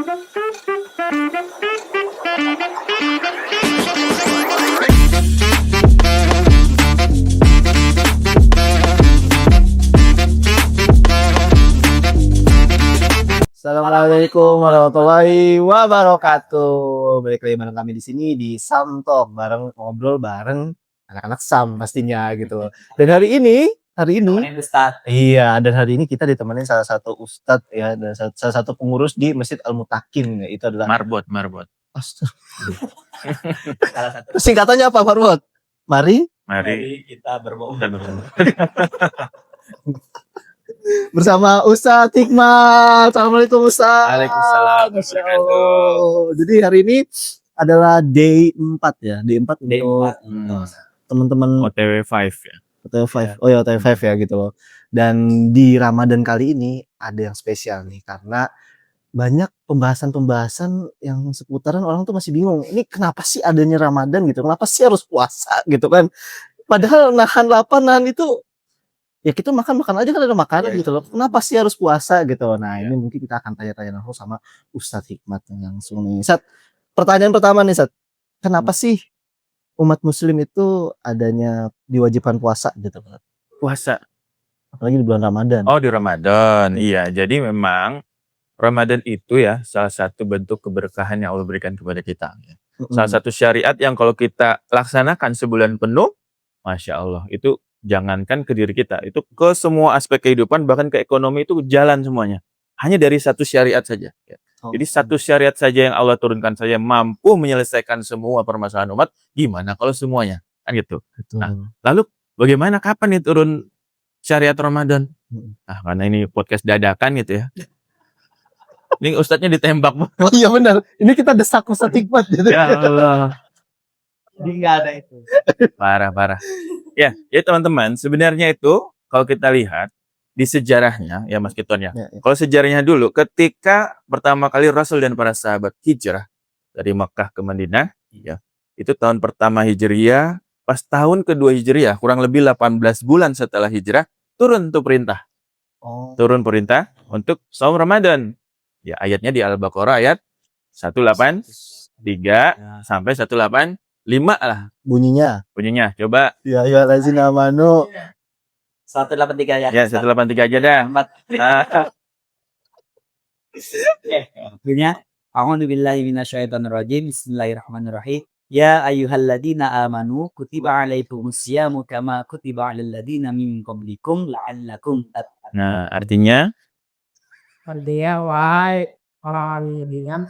Assalamualaikum warahmatullahi wabarakatuh. Balik lagi bareng kami di sini di Sam Talk, bareng ngobrol bareng anak-anak Sam pastinya gitu. Dan hari ini iya, dan hari ini kita ditemenin salah satu ustadz ya, dan salah satu pengurus di Masjid Al-Mutakin, itu adalah Marbot. salah satu. Singkatannya apa, Marbot? Mari kita berbau. bersama Ustadz Hikmat. Assalamualaikum Ustadz. Waalaikumsalam. Masya Allah. Jadi hari ini adalah day 4 ya. Day 4 untuk teman-teman OTW 5 ya. OTW 5. Oh ya, OTW 5 ya gitu loh. Dan di Ramadan kali ini ada yang spesial nih, karena banyak pembahasan-pembahasan yang seputaran orang tuh masih bingung. Ini kenapa sih adanya Ramadan gitu? Kenapa sih harus puasa gitu kan? Padahal nahan lapar, nahan itu ya kita makan aja kan ada makanan gitu loh. Kenapa sih harus puasa gitu? Nah, ini mungkin kita akan tanya-tanya langsung sama Ustadz Hikmat yang langsung nih. Ustadz, pertanyaan pertama nih, Ustadz. Kenapa sih umat muslim itu adanya diwajibkan puasa gitu? Puasa. Apalagi di bulan Ramadan. Oh, di Ramadan. Iya, jadi memang Ramadan itu ya salah satu bentuk keberkahan yang Allah berikan kepada kita. Salah satu syariat yang kalau kita laksanakan sebulan penuh, Masya Allah, itu jangankan ke diri kita, itu ke semua aspek kehidupan, bahkan ke ekonomi itu jalan semuanya. Hanya dari satu syariat saja. Jadi satu syariat saja yang Allah turunkan saja mampu menyelesaikan semua permasalahan umat. Gimana kalau semuanya? Kan gitu. Nah, lalu bagaimana, kapan nih turun syariat Ramadan? Nah, karena ini podcast dadakan gitu ya. Ini ustadznya ditembak. Oh iya benar. Ini kita desak Ustadz Hikmat gitu. Ya Allah. Jadi nggak ada itu. Parah. Ya teman-teman, sebenarnya itu kalau kita lihat di sejarahnya ya Mas Kiton ya. Kalau sejarahnya dulu, ketika pertama kali Rasul dan para sahabat hijrah dari Makkah ke Madinah, ya, itu tahun pertama Hijriyah, pas tahun kedua Hijriyah, kurang lebih 18 bulan setelah hijrah, turun tuh perintah. Turun perintah untuk saum Ramadan. Ya, ayatnya di Al-Baqarah ayat 183 sampai 185 lah. Bunyinya. Coba. Ya ayyuhallazina amanu. 183 ya. Ya, 183 aja dah. Bunyinya, a'udzu billahi minasyaitonir rajim. Bismillahirrahmanirrahim. Ya ayyuhalladzina amanu kutiba alaikumusyamu kama kutiba alal ladzina min qablikum la'allakum tattaqun. Nah, artinya Artinya, wahai orang yang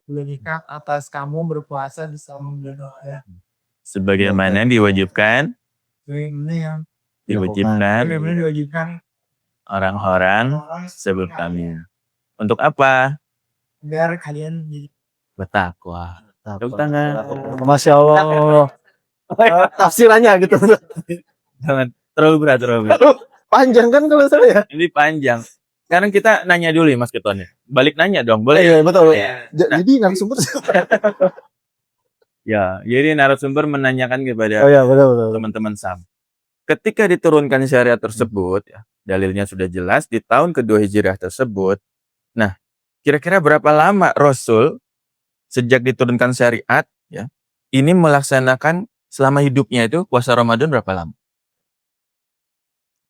berikan atas kamu berpuasa di selama bulan. sebagaimana diwajibkan orang-orang sebelum kami. Untuk apa? Biar kalian jadi Bertakwa. Tepuk tangan. Masya Allah. Tafsirannya gitu. Jangan terlalu berat. Panjang kan kalau saya ya. Ini panjang. Sekarang kita nanya dulu ya Mas Keton ya. Balik nanya dong, boleh? Iya betul. Ya. Jadi narasumber. Ya, jadi narasumber menanyakan kepada betul. teman-teman SAM. Ketika diturunkan syariat tersebut, ya, dalilnya sudah jelas di tahun kedua hijrah tersebut. Nah, kira-kira berapa lama Rasul sejak diturunkan syariat, ya, ini melaksanakan selama hidupnya itu puasa Ramadan berapa lama?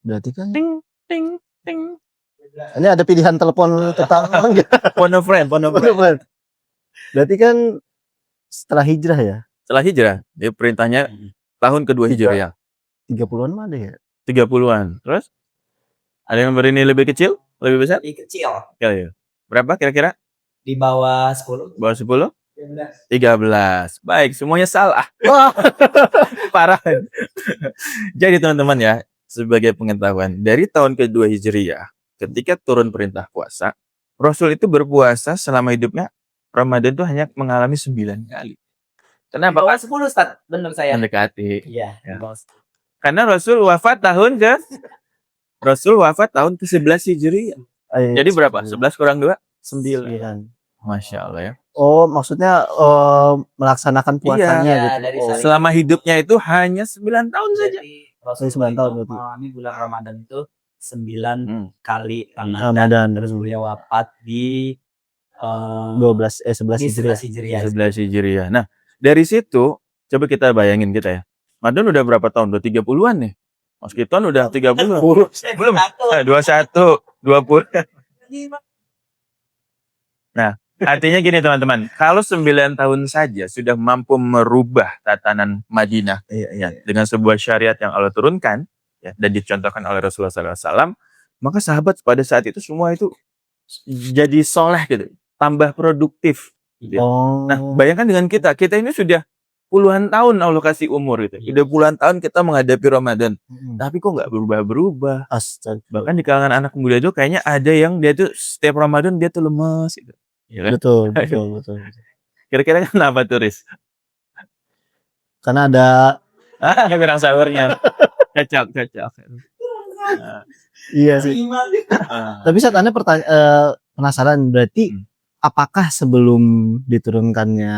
Berarti kan Ting. ini ada pilihan telepon tetangga. Phone a friend. Berarti kan setelah hijrah ya. Setelah hijrah, dia perintahnya tahun kedua hijrah. 30-an mah ada ya? 30-an. Terus? Ada yang berini lebih kecil? Lebih besar? Lebih kecil. Ya. Berapa kira-kira? Di bawah 10. Bawah 10? 13. Baik, semuanya salah. Parah. Jadi teman-teman ya, sebagai pengetahuan, dari tahun kedua Hijriyah, ketika turun perintah puasa, Rasul itu berpuasa selama hidupnya, Ramadan itu hanya mengalami 9 kali. Kenapa? Bawah 10 Ustaz, benar saya. Mendekati. Iya, Ya. bawah 10. Karena Rasul wafat tahun ke-11 Hijriyah. Jadi berapa? 11 kurang 2? 9. Masya Allah ya. Oh, maksudnya melaksanakan puasanya Iya, gitu. dari Oh. Selama hidupnya itu hanya 9 tahun saja. Jadi Rasul 9 tahun itu berarti. mengalami bulan Ramadan itu 9 kali Ramadan. Terus beliau wafat di 11 Ini Hijriah. 11 Hijriah. 11 Hijriah. Nah, dari situ coba kita bayangin kita ya. Madon udah berapa tahun? Udah 30-an nih. Mas Kiton udah 30. Belum. 21, 20. Nah, artinya gini teman-teman, kalau 9 tahun saja sudah mampu merubah tatanan Madinah Iya, iya. dengan sebuah syariat yang Allah turunkan ya, dan dicontohkan oleh Rasulullah SAW, maka sahabat pada saat itu semua itu jadi soleh gitu, tambah produktif. Gitu ya. Nah, Oh. bayangkan dengan kita ini sudah puluhan tahun Allah kasih umur gitu. Udah puluhan tahun kita menghadapi Ramadan, tapi kok nggak berubah-berubah. Astaga. Bahkan di kalangan anak muda itu kayaknya ada yang dia tuh setiap Ramadan dia tuh lemes gitu. Ya kan? Betul, betul, betul. Kira-kira kenapa tuh, Riz? Karena ada Kurang sahurnya. Cocok. Nah, iya sih. Tapi saat Anda penasaran berarti apakah sebelum diturunkannya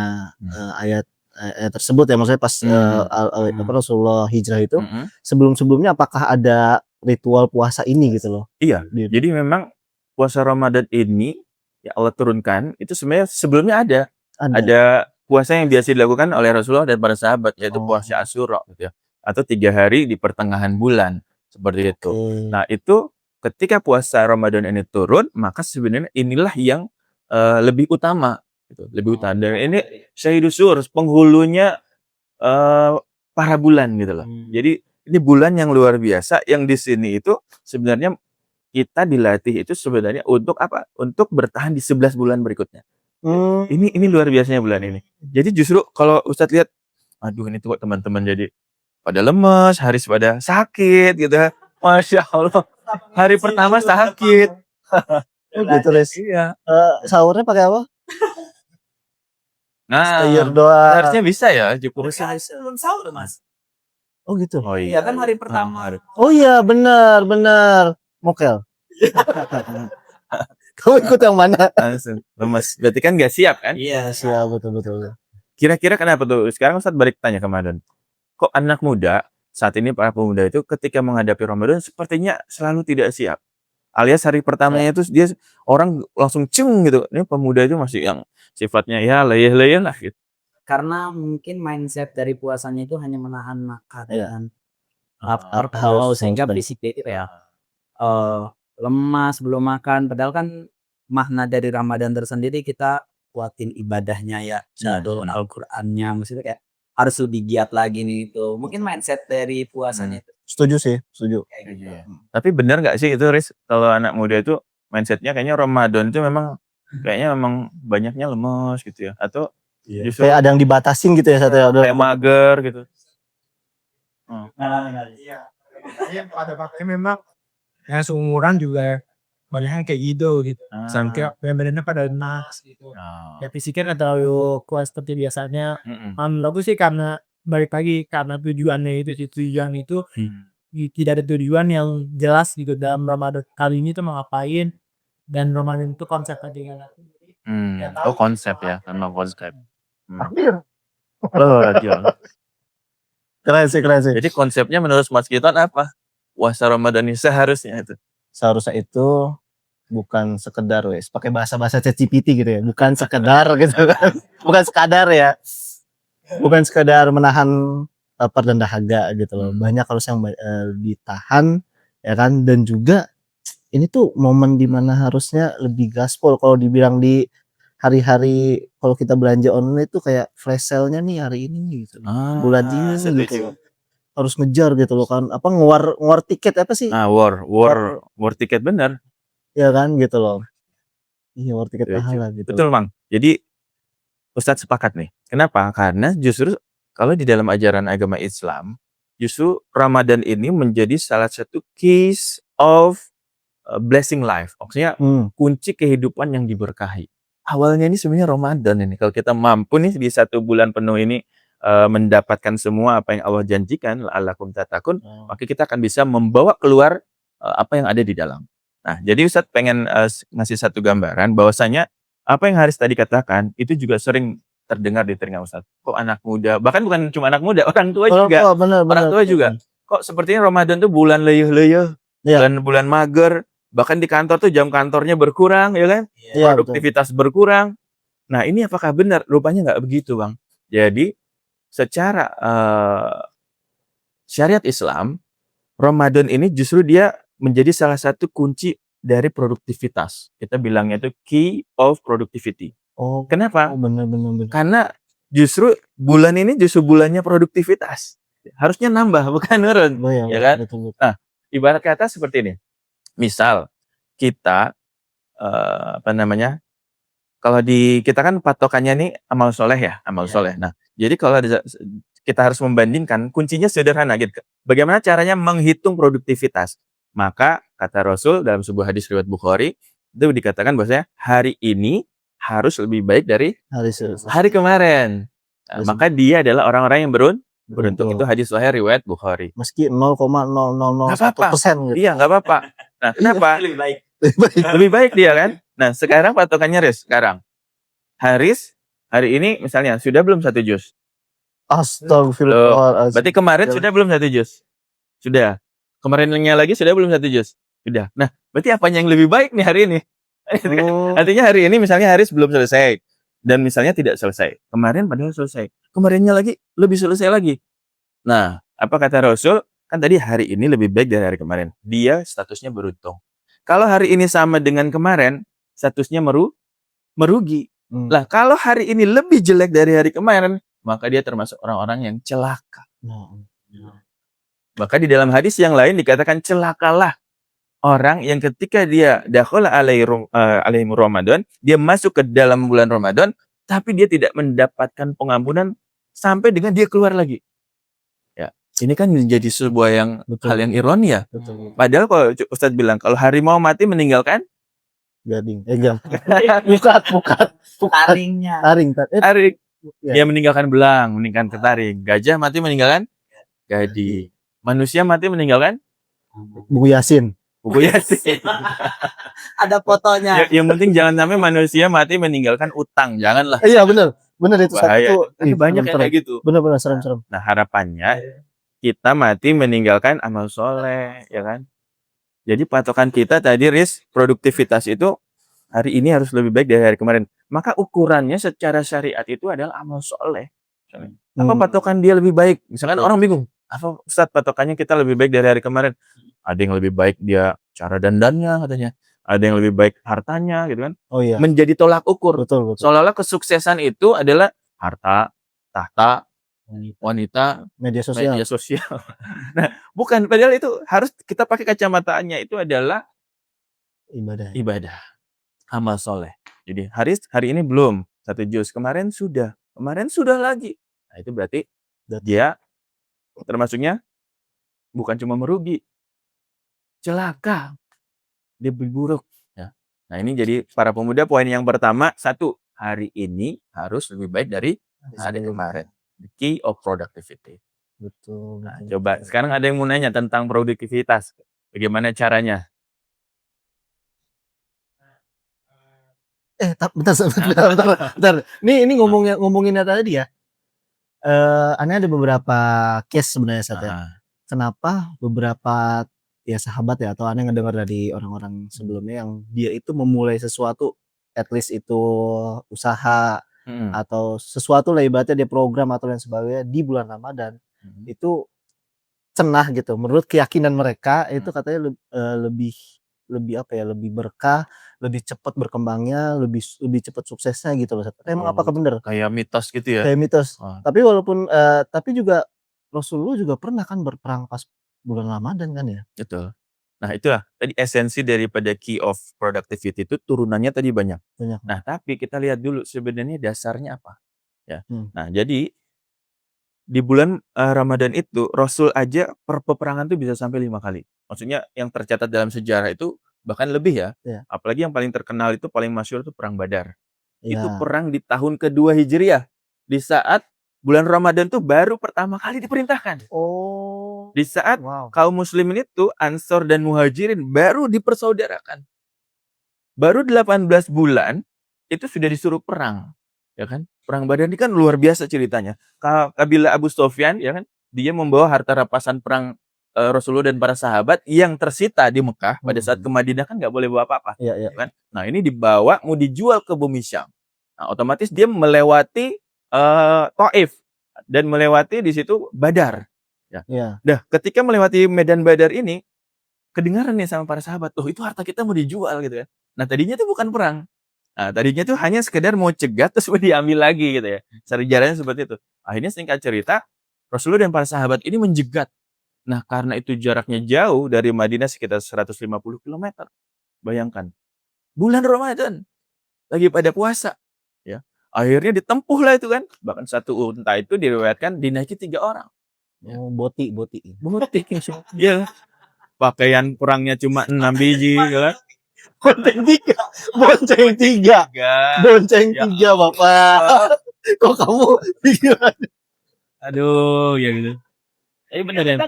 ayat tersebut ya, maksudnya pas Rasulullah hijrah itu sebelum-sebelumnya apakah ada ritual puasa ini gitu loh? Iya. Jadi memang puasa Ramadan ini ya Allah turunkan itu sebenarnya sebelumnya ada puasa yang biasa dilakukan oleh Rasulullah dan para sahabat, yaitu puasa Asyura gitu ya, atau 3 hari di pertengahan bulan seperti itu. Nah, itu ketika puasa Ramadan ini turun, maka sebenarnya inilah yang lebih utama gitu, lebih utama. Dan ini Syahidusur, penghulunya para bulan gitu loh. Jadi ini bulan yang luar biasa yang di sini itu sebenarnya kita dilatih itu sebenarnya untuk apa? Untuk bertahan di 11 bulan berikutnya. Ini luar biasanya bulan ini. Jadi justru kalau Ustadz lihat, aduh ini tuh kok teman-teman jadi pada lemes, hari pada sakit gitu. Masya Allah. Hari pertama sakit. Gitu, Riz. Iya. Sahurnya pakai apa? Nah, Sayur doang. harusnya bisa ya. Cukup. Belum sahur, Mas. Oh gitu. Oh Iya iya. kan hari pertama. Oh iya, benar. Mokel. Kamu ikut yang mana? Langsung lemes. Berarti kan gak siap kan? Iya, Iya, betul. Kira-kira kenapa tuh? Sekarang Ustadz balik tanya ke Madon. Kok anak muda saat ini, para pemuda itu ketika menghadapi Ramadan sepertinya selalu tidak siap. Alias hari pertamanya itu dia orang langsung ceng gitu. Ini pemuda itu masih yang sifatnya ya leyeh-leyeh lah gitu. Karena mungkin mindset dari puasanya itu hanya menahan makan Iya. dan lapar haus sehingga berisik itu ya. Lemas belum makan, padahal kan makna dari Ramadan tersendiri kita kuatin ibadahnya ya, syahadul Al-Qur'annya, maksudnya kayak harus lebih giat lagi nih itu. Mungkin mindset dari puasanya itu. Setuju sih, setuju. Iya. Tapi benar nggak sih itu, Riz, kalau anak muda itu mindsetnya kayaknya Ramadan itu memang banyaknya lemes gitu ya, atau justru Kayak ada yang dibatasin gitu ya satu ya. kayak mager gitu. Iya. Pada waktunya memang yang seumuran juga banyak yang kayak gitu. Sampai benar-benar pada lemas gitu. Ya fisiknya nggak terlalu kuat seperti biasanya. Menurut aku sih karena balik lagi karena tujuannya itu tujuan itu tidak ada tujuan yang jelas gitu dalam Ramadan kali ini tuh mau ngapain, dan Ramadan itu konsep dengan Oh konsep ya, memang konsep. Oh, keren sih. Jadi konsepnya menurut Mas Kiton apa? Puasa Ramadan ini seharusnya itu. Seharusnya itu bukan sekedar pakai bahasa-bahasa ChatGPT gitu ya. Bukan sekedar gitu kan. Bukan sekadar ya. Bukan sekedar menahan lapar dan dahaga gitu loh. Banyak harus yang ditahan ya kan, dan juga ini tuh momen dimana harusnya lebih gaspol. Kalau dibilang di hari-hari kalau kita belanja online itu kayak flash sale-nya nih hari ini gitu. Bulan ini gitu. Harus ngejar gitu loh kan, apa ngewar tiket apa sih? War tiket benar. Ya kan gitu loh. Iya, war tiket Ya, pahala gitu. Betul, Mang. Jadi Ustadz sepakat nih. Kenapa? Karena justru kalau di dalam ajaran agama Islam, justru Ramadan ini menjadi salah satu keys of blessing life. Maksudnya kunci kehidupan yang diberkahi. Awalnya ini sebenarnya Ramadan ini. Kalau kita mampu nih di 1 bulan penuh ini mendapatkan semua apa yang Allah janjikan, la'allakum tattaqun, maka kita akan bisa membawa keluar apa yang ada di dalam. Nah, jadi Ustadz pengen ngasih satu gambaran bahwasanya apa yang Haris tadi katakan itu juga sering terdengar di telinga Ustadz. Kok anak muda, bahkan bukan cuma anak muda, orang tua juga. Bener. Orang tua juga. Kok sepertinya Ramadan tuh bulan leyeh-leyeh, bulan mager, Bahkan di kantor tuh jam kantornya berkurang, ya kan? Iya, betul. Produktivitas berkurang. Nah, ini apakah benar? Rupanya nggak begitu, Bang. Jadi, secara syariat Islam, Ramadan ini justru dia menjadi salah satu kunci dari produktivitas. Kita bilangnya itu key of productivity. Oh, Kenapa? bener. Karena justru bulan ini justru bulannya produktivitas. Harusnya nambah, bukan nurun. Oh, iya, Ya kan? betul. Nah, ibarat kata seperti ini. Misal, kita, kalau kita kan patokannya nih amal soleh ya, amal Iya. soleh. Nah, jadi kalau kita harus membandingkan, kuncinya sederhana gitu. Bagaimana caranya menghitung produktivitas? Maka kata Rasul dalam sebuah hadis riwayat Bukhari, itu dikatakan bahwasanya hari ini harus lebih baik dari hari kemarin. Nah, Yes. maka dia adalah orang-orang yang beruntung. Betul. Itu hadis sahih riwayat Bukhari. Meski Nggak 0,0001% apa-apa. gitu. Iya, nggak apa-apa. Nah, kenapa? Lebih baik. Lebih baik dia kan. Nah, sekarang patokannya sekarang. Haris hari ini misalnya sudah belum 1 juz. Astagfirullahaladzim. Berarti kemarin Ya. sudah belum 1 juz. Sudah. Kemarinnya lagi sudah belum 1 juz. Sudah. Nah, berarti apanya yang lebih baik nih hari ini? Oh, Artinya hari ini misalnya Haris belum selesai dan misalnya tidak selesai. Kemarin padahal selesai. Kemarinnya lagi lebih selesai lagi. Nah, apa kata Rasul? Kan tadi hari ini lebih baik dari hari kemarin. Dia statusnya beruntung. Kalau hari ini sama dengan kemarin, statusnya merugi. Lah, kalau hari ini lebih jelek dari hari kemarin, maka dia termasuk orang-orang yang celaka. Maka di dalam hadis yang lain dikatakan celakalah orang yang ketika dia dakhala alaihim Ramadan, dia masuk ke dalam bulan Ramadan, tapi dia tidak mendapatkan pengampunan sampai dengan dia keluar lagi. Ya, ini kan menjadi sebuah hal yang ironi ya. Betul. Padahal kalau Ustadz bilang kalau harimau mati meninggalkan Gading. Bukat. Taringnya. Taring. taring. Ya. Dia meninggalkan belang, meninggalkan taring. Gajah mati meninggalkan gading. Manusia mati meninggalkan Buku Yasin. buku Yasin. Ada fotonya. Yang penting jangan sampai manusia mati meninggalkan utang, janganlah. Iya, benar itu satu. Bahaya. Tapi banyak yang serem. kayak gitu. Benar serem. Nah, harapannya kita mati meninggalkan amal soleh, ya kan? Jadi patokan kita tadi produktivitas itu hari ini harus lebih baik dari hari kemarin. Maka ukurannya secara syariat itu adalah amal soleh. Apa patokan dia lebih baik? Misalkan orang bingung, apa Ustadz patokannya kita lebih baik dari hari kemarin? Ada yang lebih baik dia cara dandannya katanya. Ada yang lebih baik hartanya gitu kan. Oh iya. Menjadi tolak ukur. Betul. Seolah-olah kesuksesan itu adalah harta, tahta, wanita, Media sosial. Nah, bukan. Padahal itu harus kita pakai kacamatanya itu adalah ibadah. Amal soleh. Jadi hari ini belum 1 juz. Kemarin sudah lagi. Nah, itu berarti dia termasuknya bukan cuma merugi, celaka, dia lebih buruk. Ya. Nah, ini jadi para pemuda poin yang pertama, 1, hari ini harus lebih baik dari hari kemarin. The key of productivity. Betul. Nah, coba sekarang ada yang mau nanya tentang produktivitas. Bagaimana caranya? Bentar. Ini ngomonginnya tadi ya. Aneh ada beberapa case sebenarnya Sat ya. Kenapa beberapa ya sahabat ya atau aneh ngedengar dari orang-orang sebelumnya yang dia itu memulai sesuatu, at least itu usaha atau sesuatu lah ibaratnya dia program atau lain sebagainya di bulan Ramadan itu cenah gitu. Menurut keyakinan mereka itu katanya lebih apa ya, lebih berkah, lebih cepat berkembangnya, lebih cepat suksesnya gitu loh. Emang apakah benar? Kayak mitos gitu ya? Kayak mitos. Tapi walaupun tapi juga Rasulullah juga pernah kan berperang pas bulan Ramadan kan ya? Betul. Nah, itulah tadi esensi daripada key of productivity itu turunannya tadi banyak. Nah, tapi kita lihat dulu sebenarnya dasarnya apa. Ya. Nah, jadi di bulan Ramadan itu Rasul aja peperangan tuh bisa sampai 5 kali. Maksudnya yang tercatat dalam sejarah itu bahkan lebih ya. Apalagi yang paling terkenal itu paling masyhur itu perang Badar. Itu perang di tahun kedua Hijriah. Di saat bulan Ramadan tuh baru pertama kali diperintahkan. Di saat kaum muslimin itu Ansor dan Muhajirin baru dipersaudarakan. Baru 18 bulan itu sudah disuruh perang. Ya kan? Perang Badar ini kan luar biasa ceritanya. Kabilah Abu Sufyan ya kan, dia membawa harta rampasan perang Rasulullah dan para sahabat yang tersita di Mekah pada saat ke Madinah kan nggak boleh bawa apa-apa, Iya, iya. kan? Nah ini dibawa mau dijual ke bumi Syam. Nah otomatis dia melewati Taif dan melewati di situ Badar. Ya. Iya. Dah ketika melewati medan Badar ini kedengaran nih sama para sahabat, oh itu harta kita mau dijual gitu ya. Nah tadinya itu bukan perang. Nah, tadinya tuh hanya sekedar mau cegat terus mau diambil lagi gitu ya. Sejarahnya seperti itu. Akhirnya singkat cerita, Rasulullah dan para sahabat ini menjegat. Nah, karena itu jaraknya jauh dari Madinah sekitar 150 km. Bayangkan, bulan Ramadan lagi pada puasa, ya. Akhirnya ditempuhlah itu kan. Bahkan satu unta itu diriwayatkan dinaiki 3 orang. Ya. Oh, boti. Botik. Ya. Pakaian perangnya cuma 6 biji, ya kan? Bonceng 3. Tiga. Bonceng Ya 3, Bapak. Kok kamu pikiran? Aduh, ya gitu. Bener ya.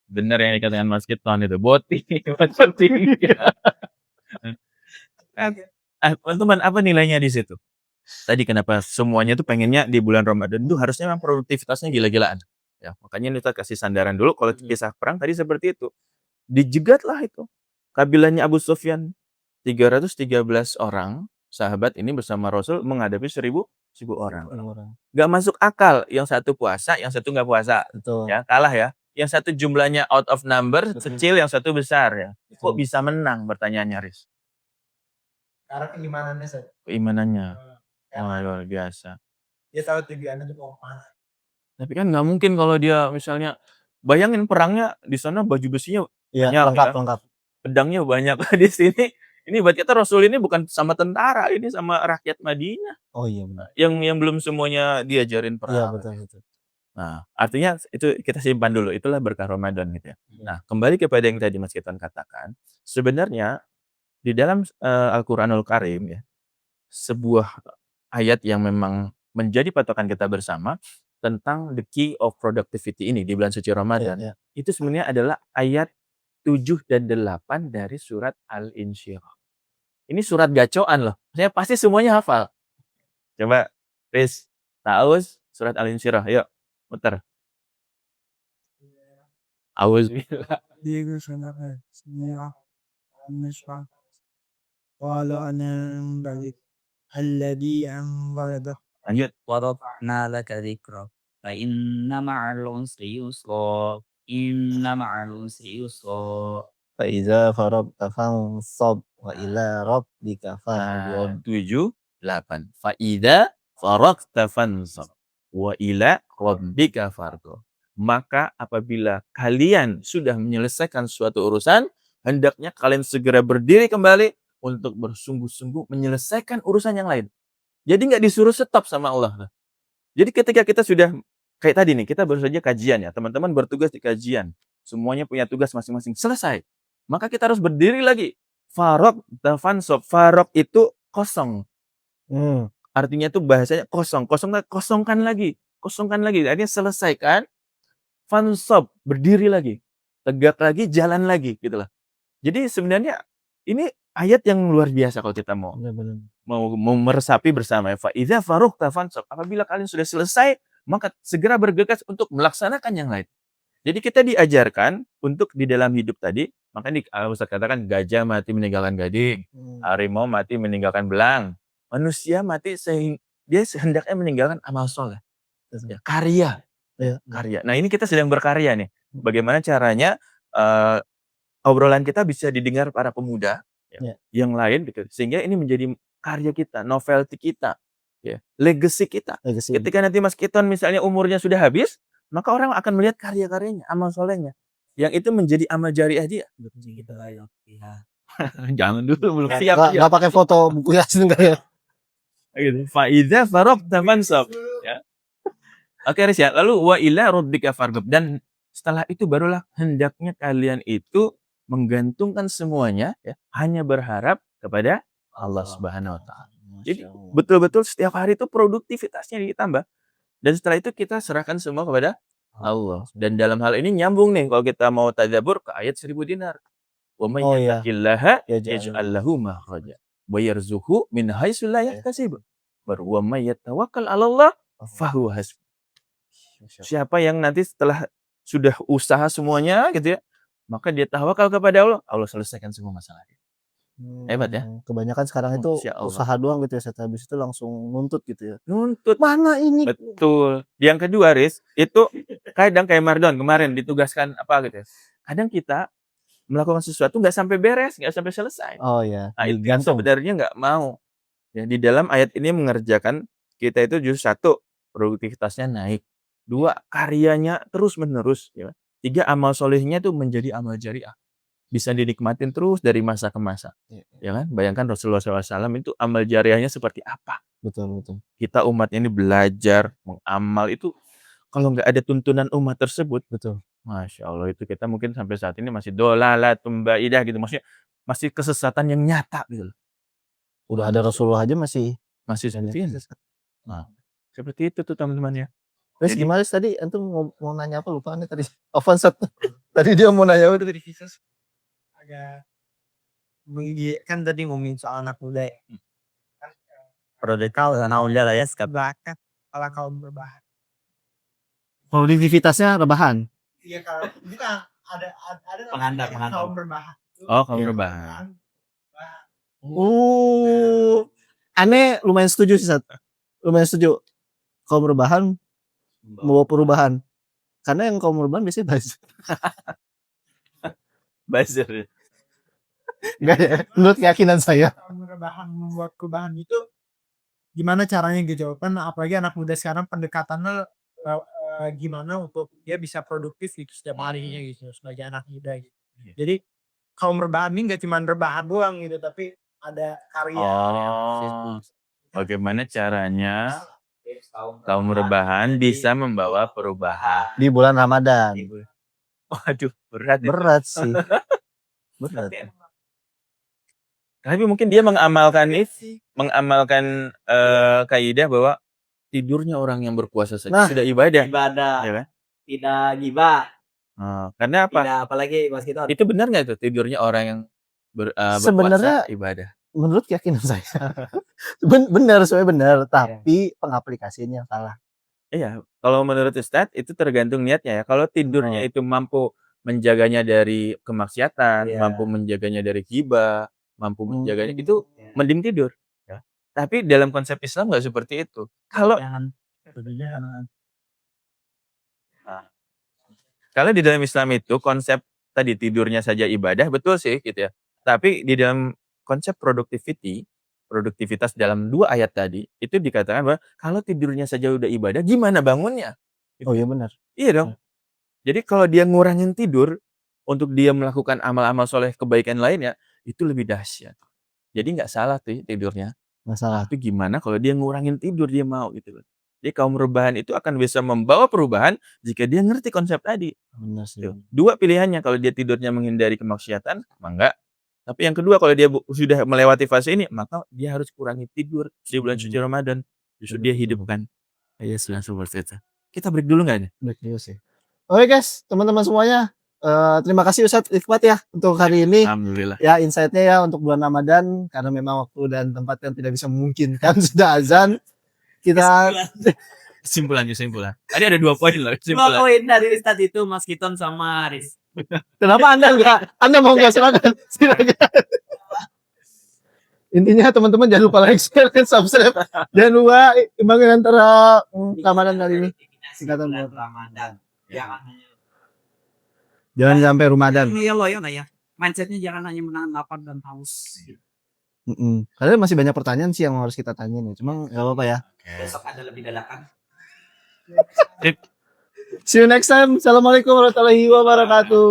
Bener yang dikatakan Mas Kiton itu, botik. Teman-teman, apa nilainya di situ? Tadi kenapa semuanya tuh pengennya di bulan Ramadan itu harusnya memang produktivitasnya gila-gilaan. Ya, makanya Ustaz kasih sandaran dulu kalau kisah perang tadi seperti itu. Dijegatlah itu. Kabilahnya Abu Sufyan 313 orang sahabat ini bersama Rasul menghadapi 1000 orang. Gak masuk akal, yang satu puasa, yang satu nggak puasa. Betul. Ya, kalah ya. Yang satu jumlahnya out of number kecil, yang satu besar ya. Kok bisa menang pertanyaannya, Riz? Karena keimanannya saya. Keimanannya. Wah, luar biasa. Dia tahu tujuannya itu mau kemana. Tapi kan nggak mungkin kalau dia misalnya bayangin perangnya di sana baju besinya Iya, banyak, lengkap. pedangnya banyak. Di sini ini buat kita Rasul ini bukan sama tentara, ini sama rakyat Madinah. Oh iya benar. Yang belum semuanya diajarin Iya, perang. betul. Nah, artinya itu kita simpan dulu. Itulah berkah Ramadan gitu ya. Nah, kembali kepada yang tadi Mas Kiton katakan, sebenarnya di dalam Al-Qur'anul Karim ya, sebuah ayat yang memang menjadi patokan kita bersama tentang the key of productivity ini di bulan suci Ramadan. Iya. Itu sebenarnya adalah ayat 7 dan 8 dari surat Al-Insyirah. Ini surat gacoan loh. Maksudnya pasti semuanya hafal. Coba, Riz, Taus, surat Al-Insyirah. Yuk, muter. Auzubillah. Lanjut. ورفعنا لك ذكرك فإن مع العسر يسرا إن مع العسر يسرا Fa iza faragta fansab wa ila rabbika farghab. 7, 8. Fa'idha faragta fansab wa ila rabbika farghab. Maka apabila kalian sudah menyelesaikan suatu urusan, hendaknya kalian segera berdiri kembali untuk bersungguh-sungguh menyelesaikan urusan yang lain. Jadi nggak disuruh stop sama Allah. Jadi ketika kita sudah kayak tadi nih, kita baru saja kajian ya, teman-teman bertugas di kajian, semuanya punya tugas masing-masing, selesai. Maka kita harus berdiri lagi. Farok fansab. Farok itu kosong. Artinya itu bahasanya kosong. Kosongkan lagi. Artinya selesaikan. Fansab, berdiri lagi. Tegak lagi, jalan lagi gitulah. Jadi sebenarnya ini ayat yang luar biasa kalau kita mau meresapi bersama. Fa idza faragta fansab. Apabila kalian sudah selesai, maka segera bergegas untuk melaksanakan yang lain. Jadi kita diajarkan untuk di dalam hidup tadi, makanya Ustaz katakan gajah mati meninggalkan gading, harimau mati meninggalkan belang, manusia mati sehingga dia hendaknya meninggalkan amal soleh, ya, karya. Nah ini kita sedang berkarya nih. Bagaimana caranya obrolan kita bisa didengar para pemuda yang lain, gitu. Sehingga ini menjadi karya kita, novelty kita, ya, legacy kita. Ketika nanti Mas Kiton misalnya umurnya sudah habis, maka orang akan melihat karya-karyanya, amal solehnya. Yang itu menjadi amal jariah dia. Jangan dulu, belum siap. Nggak pakai foto buku Yasin enggak ya? Gitu. Fa idza faragta fansab. Ya. Oke, Riz ya. Lalu wa ila rabbika farghab, dan setelah itu barulah hendaknya kalian itu menggantungkan semuanya ya, hanya berharap kepada Allah Subhanahu wa taala. Jadi betul-betul setiap hari itu produktivitasnya ditambah. Dan setelah itu kita serahkan semua kepada Allah. Dan dalam hal ini nyambung nih kalau kita mau tadabbur ke ayat 1000 dinar. Wa may yattaqillaha yaj'al lahu makhraja wa yarzuqhu min haitsu la yahtasib. Wa may yatawakkal 'alallah fahuwa hasbuh. Siapa yang nanti setelah sudah usaha semuanya gitu ya, maka dia tawakal kepada Allah, Allah selesaikan semua masalah. Hebat ya. Kebanyakan sekarang itu Masya Allah. usaha doang gitu ya, Ustaz, habis itu langsung nuntut gitu ya. Nuntut. Mana ini? Betul. Yang kedua, Riz, itu kadang kayak Mardon kemarin ditugaskan apa gitu ya. Kadang kita melakukan sesuatu nggak sampai beres, nggak sampai selesai. Oh ya, Nah, itu yang digantung. sebenarnya nggak mau. Ya, di dalam ayat ini mengerjakan kita itu justru 1, produktivitasnya naik. 2, karyanya terus menerus. Ya. 3, amal solehnya itu menjadi amal jariah. Bisa dinikmatin terus dari masa ke masa. Ya kan? Bayangkan Rasulullah SAW itu amal jariahnya seperti apa. Betul. Kita umat ini belajar, mengamal itu kalau nggak ada tuntunan umat tersebut, Betul. Masya Allah itu kita mungkin sampai saat ini masih dolalatun baidah gitu. Maksudnya masih kesesatan yang nyata gitu loh. Udah ada Rasulullah aja masih Masih seperti ini. Nah, seperti itu tuh teman-teman ya. Terus Jadi- gimana sih tadi antum mau nanya apa, lupa nih tadi. Ovan Sat. Tadi dia mau nanya apa tadi? agak kan tadi ngomongin soal anak muda ya. Produkal dan aulia lah ya sekarang. Bakat ala kaum berbahan. Produktivitasnya rebahan. Iya kalau bukan ada Pengantar, namanya pengantar. kaum berbahan. Oh, kaum berbahan. Aneh lumayan setuju sih, Sat. Lumayan setuju. Kaum rebahan membawa perubahan. Karena yang kaum rebahan biasanya buzzer. Buzzer. Enggak ya? Menurut keyakinan saya. Kaum berbahan membuat perubahan itu gimana caranya gitu kan, apalagi anak muda sekarang pendekatannya gimana untuk dia bisa produktif gitu setiap harinya gitu sebagai anak muda gitu. Jadi kaum berbahan ini nggak cuma berbahan doang gitu, tapi ada karya. Oh. Bagaimana caranya kaum rebahan bisa membawa perubahan? Di bulan Ramadan. Waduh, berat. Ya. Berat sih. Berat. Tapi mungkin dia mengamalkan kaidah bahwa tidurnya orang yang berpuasa saja Nah. sudah ibadah. Ibadah, Ya kan? tidak gibah, Karena apa? tidak apalagi mas kita Itu benar nggak itu tidurnya orang yang Sebenarnya- berpuasa ibadah? Menurut keyakinan saya. Benar, sebenarnya benar, tapi pengaplikasiannya salah. Iya, kalau menurut Ustadz itu tergantung niatnya ya. Kalau tidurnya itu mampu menjaganya dari kemaksiatan, Iya. mampu menjaganya dari ghibah, mampu menjaganya Hmm. itu mending tidur. Ya. Tapi dalam konsep Islam nggak seperti itu. Kalau jangan Kalau di dalam Islam itu konsep tadi tidurnya saja ibadah, betul sih gitu ya. Tapi di dalam konsep produktivitas dalam 2 ayat tadi, itu dikatakan bahwa kalau tidurnya saja udah ibadah, gimana bangunnya? Oh iya benar. Iya dong. Jadi kalau dia ngurangin tidur untuk dia melakukan amal-amal soleh kebaikan lainnya, itu lebih dahsyat. Jadi nggak salah tuh tidurnya. Masalah. Tapi gimana kalau dia ngurangin tidur dia mau gitu loh. Jadi kaum rebahan itu akan bisa membawa perubahan jika dia ngerti konsep tadi. Benar sih. Tuh. 2 pilihannya, kalau dia tidurnya menghindari kemaksiatan, maka tapi yang kedua kalau dia sudah melewati fase ini, maka dia harus kurangi tidur di bulan suci Ramadan. Justru dia hidupkan. Iya, sudah seperti itu. Kita break dulu nggak nih? Break dulu sih. Oke guys, teman-teman semuanya. Terima kasih Ustadz Hikmat ya untuk hari ini. Alhamdulillah. Ya insight-nya ya untuk bulan Ramadan, karena memang waktu dan tempat yang tidak bisa memungkinkan sudah azan. Kita Kesimpulan. Tadi ada 2 poin loh. 2 Kesimpulan. poin dari Ustadz itu Mas Kiton sama Aris. kenapa Anda mau nggak silakan. Intinya teman-teman jangan lupa like, share, dan subscribe. Jangan lupa imbangin antara Ramadan kali ini. Singkatan buat Ramadan. Jangan sampai Ramadan. Iya loh ya. Mindsetnya jangan hanya menahan lapar dan haus. Karena masih banyak pertanyaan sih yang harus kita tanyain ya. Cuma nggak apa-apa ya. Besok ada lebih dadakan. See you next time. Assalamualaikum warahmatullahi wabarakatuh.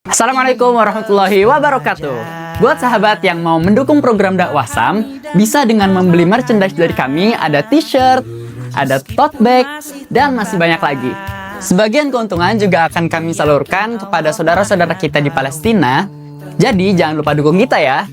Assalamualaikum warahmatullahi wabarakatuh. Buat sahabat yang mau mendukung program dakwah Sam, bisa dengan membeli merchandise dari kami, ada t-shirt, ada tote bag, dan masih banyak lagi. Sebagian keuntungan juga akan kami salurkan kepada saudara-saudara kita di Palestina. Jadi jangan lupa dukung kita ya.